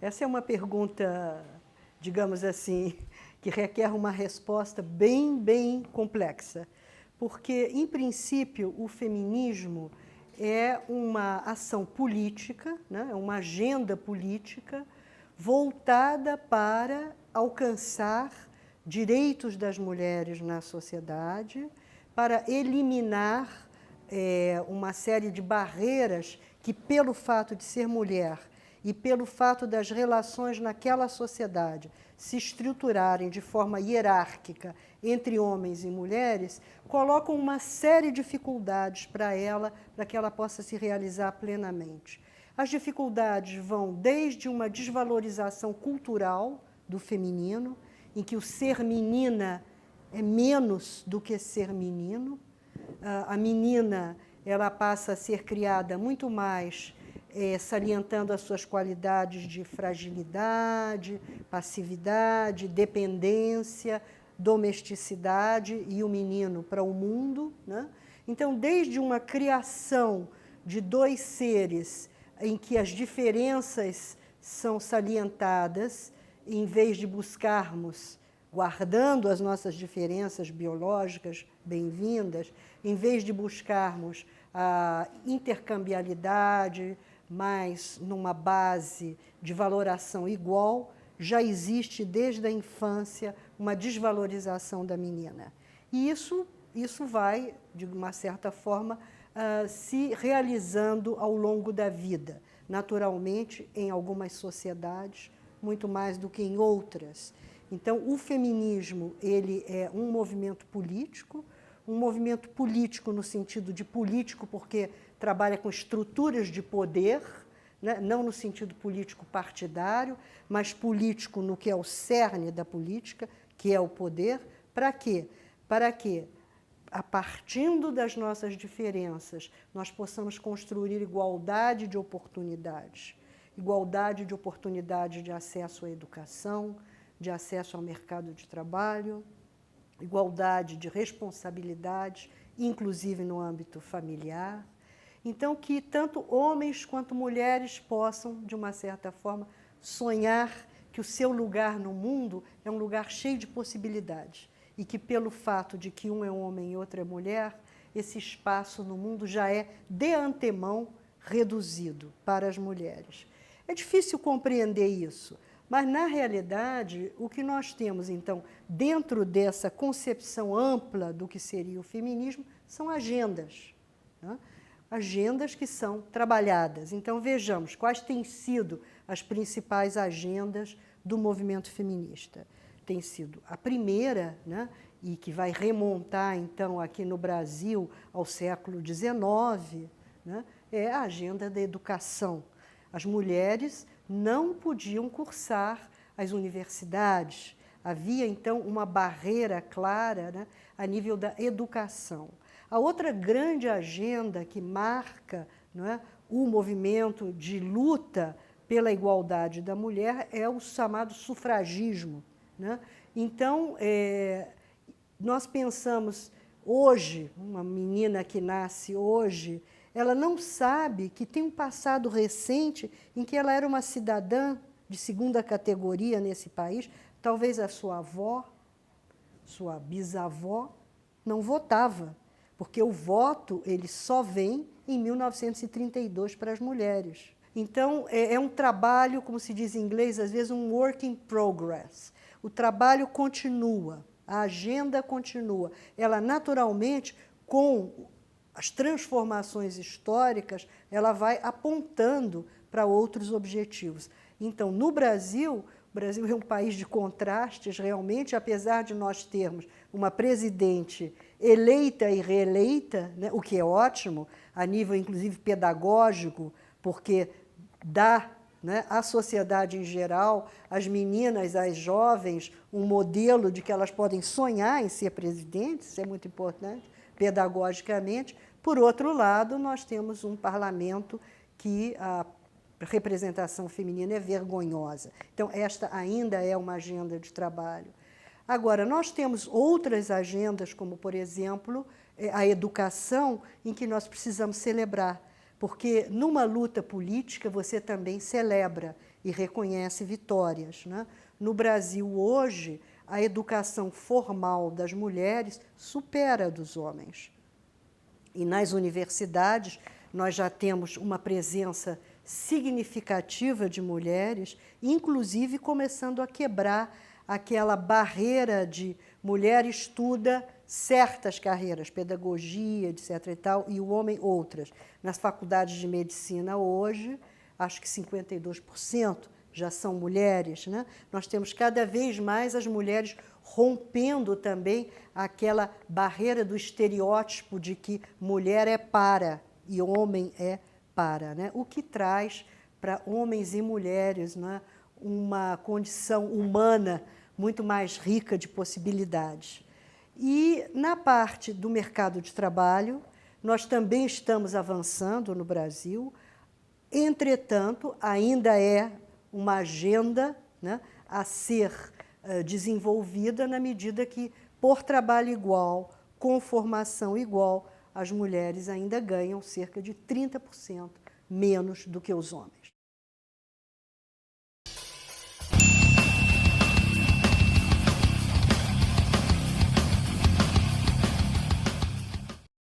Essa é uma pergunta, digamos assim, que requer uma resposta bem complexa, porque, em princípio, o feminismo é uma ação política, né? É uma agenda política voltada para alcançar direitos das mulheres na sociedade, para eliminar uma série de barreiras que, pelo fato de ser mulher e pelo fato das relações naquela sociedade se estruturarem de forma hierárquica entre homens e mulheres, colocam uma série de dificuldades para ela, para que ela possa se realizar plenamente. As dificuldades vão desde uma desvalorização cultural do feminino, em que o ser menina é menos do que ser menino. A menina, ela passa a ser criada muito mais salientando as suas qualidades de fragilidade, passividade, dependência, domesticidade, e o menino para o mundo, né? Então, desde uma criação de dois seres em que as diferenças são salientadas, em vez de buscarmos, guardando as nossas diferenças biológicas bem-vindas, em vez de buscarmos a intercambialidade, mas numa base de valoração igual, já existe desde a infância uma desvalorização da menina. E isso vai, de uma certa forma, se realizando ao longo da vida, naturalmente, em algumas sociedades, muito mais do que em outras. Então, o feminismo ele é um movimento político no sentido de político, porque trabalha com estruturas de poder, né? Não no sentido político partidário, mas político no que é o cerne da política, que é o poder. Para quê? Para que, a partir das nossas diferenças, nós possamos construir igualdade de oportunidades de acesso à educação, de acesso ao mercado de trabalho, igualdade de responsabilidades, inclusive no âmbito familiar. Então, que tanto homens quanto mulheres possam, de uma certa forma, sonhar que o seu lugar no mundo é um lugar cheio de possibilidades e que, pelo fato de que um é homem e outra é mulher, esse espaço no mundo já é, de antemão, reduzido para as mulheres. É difícil compreender isso, mas, na realidade, o que nós temos, então, dentro dessa concepção ampla do que seria o feminismo, são agendas, né? Agendas que são trabalhadas. Então, vejamos quais têm sido as principais agendas do movimento feminista. Tem sido a primeira, né, e que vai remontar, então, aqui no Brasil ao século XIX, né, é a agenda da educação. As mulheres não podiam cursar as universidades. Havia, então, uma barreira clara, né, a nível da educação. A outra grande agenda que marca, não é, o movimento de luta pela igualdade da mulher é o chamado sufragismo, né? Então, nós pensamos hoje, uma menina que nasce hoje, ela não sabe que tem um passado recente em que ela era uma cidadã de segunda categoria nesse país. Talvez a sua avó, sua bisavó, não votava, porque o voto ele só vem em 1932 para as mulheres. Então, é um trabalho, como se diz em inglês, às vezes um work in progress. O trabalho continua, a agenda continua. Ela, naturalmente, com as transformações históricas, ela vai apontando para outros objetivos. Então, no Brasil, o Brasil é um país de contrastes, realmente, apesar de nós termos uma presidente eleita e reeleita, né, o que é ótimo, a nível, inclusive, pedagógico, porque dá, né, à sociedade em geral, às meninas, às jovens, um modelo de que elas podem sonhar em ser presidentes, isso é muito importante, pedagogicamente. Por outro lado, nós temos um parlamento que a representação feminina é vergonhosa. Então, esta ainda é uma agenda de trabalho. Agora, nós temos outras agendas, como, por exemplo, a educação, em que nós precisamos celebrar, porque numa luta política você também celebra e reconhece vitórias, né? No Brasil, hoje, a educação formal das mulheres supera a dos homens. E nas universidades, nós já temos uma presença significativa de mulheres, inclusive começando a quebrar aquela barreira de mulher estuda certas carreiras, pedagogia, etc. e tal, e o homem outras. Nas faculdades de medicina hoje, acho que 52% já são mulheres, né? Nós temos cada vez mais as mulheres rompendo também aquela barreira do estereótipo de que mulher é para e homem é para, né? O que traz para homens e mulheres, né, uma condição humana muito mais rica de possibilidades. E na parte do mercado de trabalho, nós também estamos avançando no Brasil, entretanto, ainda é uma agenda, né, a ser desenvolvida na medida que, por trabalho igual, com formação igual, as mulheres ainda ganham cerca de 30% menos do que os homens.